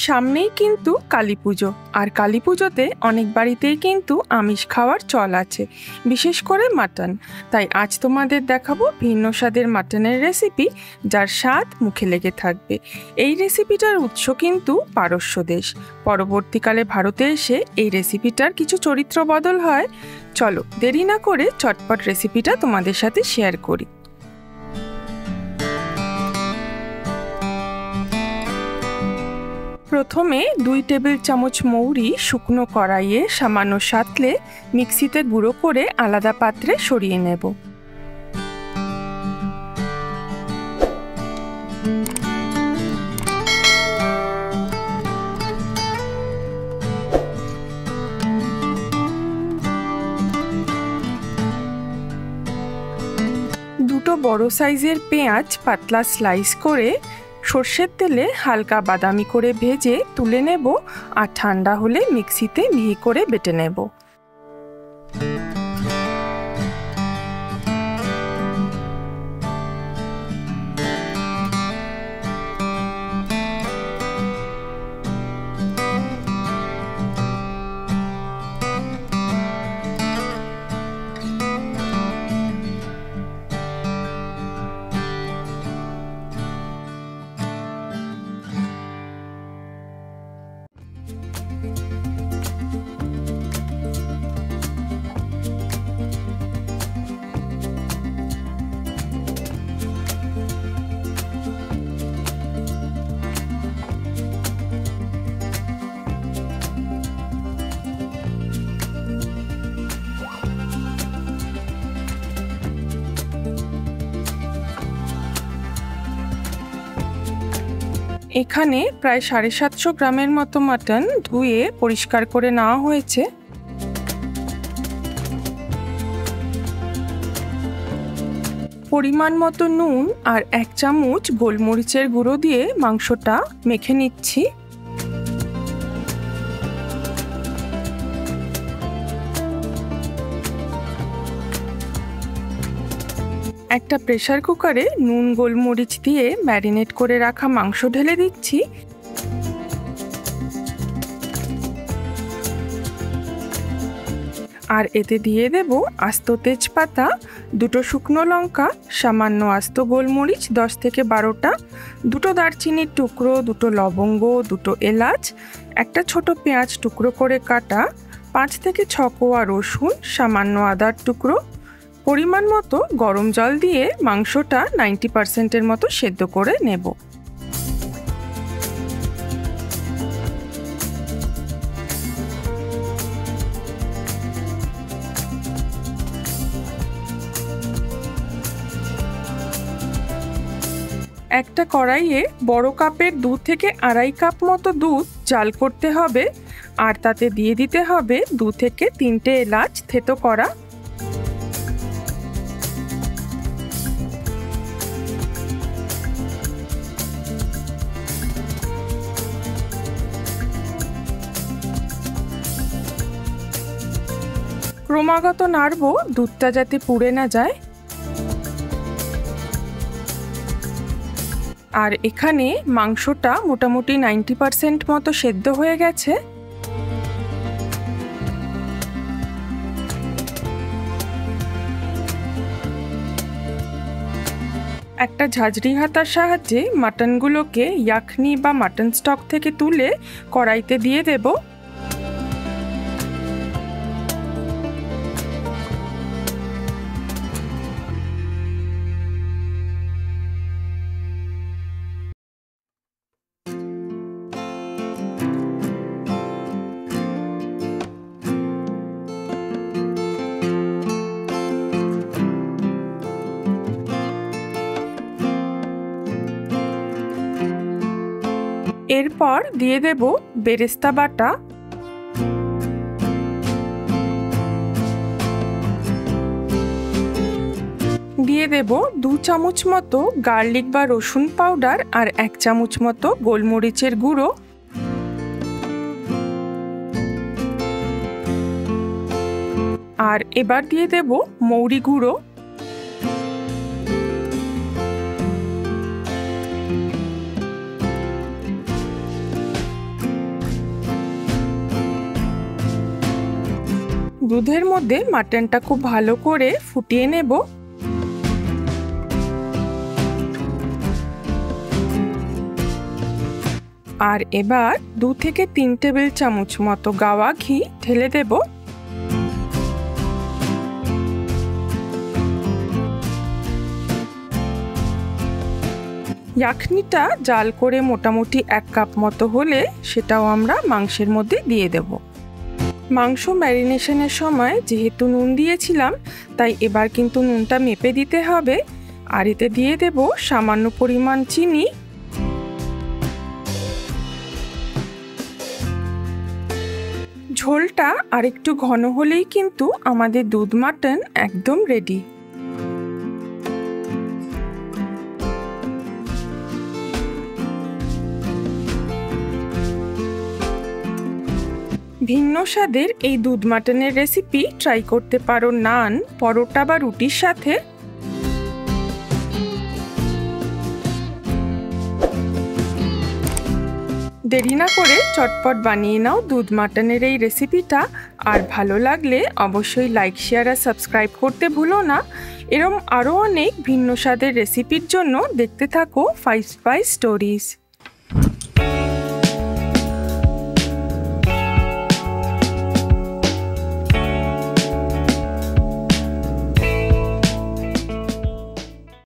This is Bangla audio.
সামনেই কিন্তু কালী পুজো, আর কালী পুজোতে অনেক বাড়িতেই কিন্তু আমিষ খাওয়ার চল আছে, বিশেষ করে মাটন। তাই আজ তোমাদের দেখাবো ভিন্ন স্বাদের মাটনের রেসিপি, যার স্বাদ মুখে লেগে থাকবে। এই রেসিপিটার উৎস কিন্তু পারস্য দেশ। পরবর্তীকালে ভারতে এসে এই রেসিপিটার কিছু চরিত্র বদল হয়। চলো দেরি না করে চটপট রেসিপিটা তোমাদের সাথে শেয়ার করি। প্রথমে 2 টেবিল চামচ মৌরি শুকনো কড়াইয়ে সামান্য সাঁতলে মিক্সিতে গুঁড়ো করে আলাদা পাত্রে সরিয়ে নেব। দুটো বড় সাইজের পেঁয়াজ পাতলা স্লাইস করে সর্ষের তেলে হালকা বাদামি করে ভেজে তুলে নেব, আর ঠান্ডা হলে মিক্সিতে মিহি করে বেটে নেব। এখানে প্রায় 750 গ্রামের মতো মাটন ধুয়ে পরিষ্কার করে নেওয়া হয়েছে। পরিমাণ মতো নুন আর 1 চামচ গোলমরিচের গুঁড়ো দিয়ে মাংসটা মেখে নিচ্ছি। একটা প্রেসার কুকারে নুন গোলমরিচ দিয়ে ম্যারিনেট করে রাখা মাংস ঢেলে দিচ্ছি। আর এতে দিয়ে দেব আস্ত তেজপাতা, 2টো শুকনো লঙ্কা, সামান্য আস্ত গোলমরিচ 10 থেকে 12টা, 2টো দারচিনির টুকরো, 2টো লবঙ্গ, 2টো এলাচ, একটা ছোট পেঁয়াজ টুকরো করে কাটা, 5 থেকে 6 কোয়া রসুন, সামান্য আদার টুকরো। পরিমাণ মতো গরম জল দিয়ে মাংসটা 90%-এর মতো সেদ্ধ করে নেব। একটা কড়াইয়ে বড় কাপের 2 থেকে 2.5 কাপ মতো দুধ জাল করতে হবে, আর তাতে দিয়ে দিতে হবে 2 থেকে 3টে এলাচ থেতো করা। ক্রমাগত নাড়বো দুধটা যাতে পুড়ে না যায়। আর এখানে মাংসটা মোটামুটি 90% মতো সেদ্ধ হয়ে গেছে। একটা ঝাঁঝরি হাতার সাহায্যে মাটনগুলোকে ইয়াখনি বা মাটন স্টক থেকে তুলে কড়াইতে দিয়ে দেব। এরপর দিয়ে দেব বেরেস্তা বাটা, দিয়ে দেব 2 চামচ মতো গার্লিক বা রসুন পাউডার, আর 1 চামচ মতো গোলমরিচের গুঁড়ো। আর এবার দিয়ে দেব মৌরি গুঁড়ো, দুধের মধ্যে মাটনটা খুব ভালো করে ফুটিয়ে নেব। আর এবার 2 থেকে 3 টেবিল চামচ মতো গাওয়া ঘি ঢেলে দেব। ইয়াখনিটা জাল করে মোটামুটি 1 কাপ মতো হলে সেটাও আমরা মাংসের মধ্যে দিয়ে দেব। মাংস ম্যারিনেশনের সময় যেহেতু নুন দিয়েছিলাম, তাই এবার কিন্তু নুনটা মেপে দিতে হবে। আর এতে দিয়ে দেব সামান্য পরিমাণ চিনি। ঝোলটা আরেকটু ঘন হলেই কিন্তু আমাদের দুধ মাটন একদম রেডি। ভিন্ন স্বাদের এই দুধ মাটনের রেসিপি ট্রাই করতে পারো নান, পরোটা বা রুটির সাথে। দেরি না করে চটপট বানিয়ে নাও দুধ মাটনের এই রেসিপিটা। আর ভালো লাগলে অবশ্যই লাইক, শেয়ার আর সাবস্ক্রাইব করতে ভুলো না। এরকম আরও অনেক ভিন্ন স্বাদের রেসিপির জন্য দেখতে থাকো 5 স্পাইস স্টোরিজ।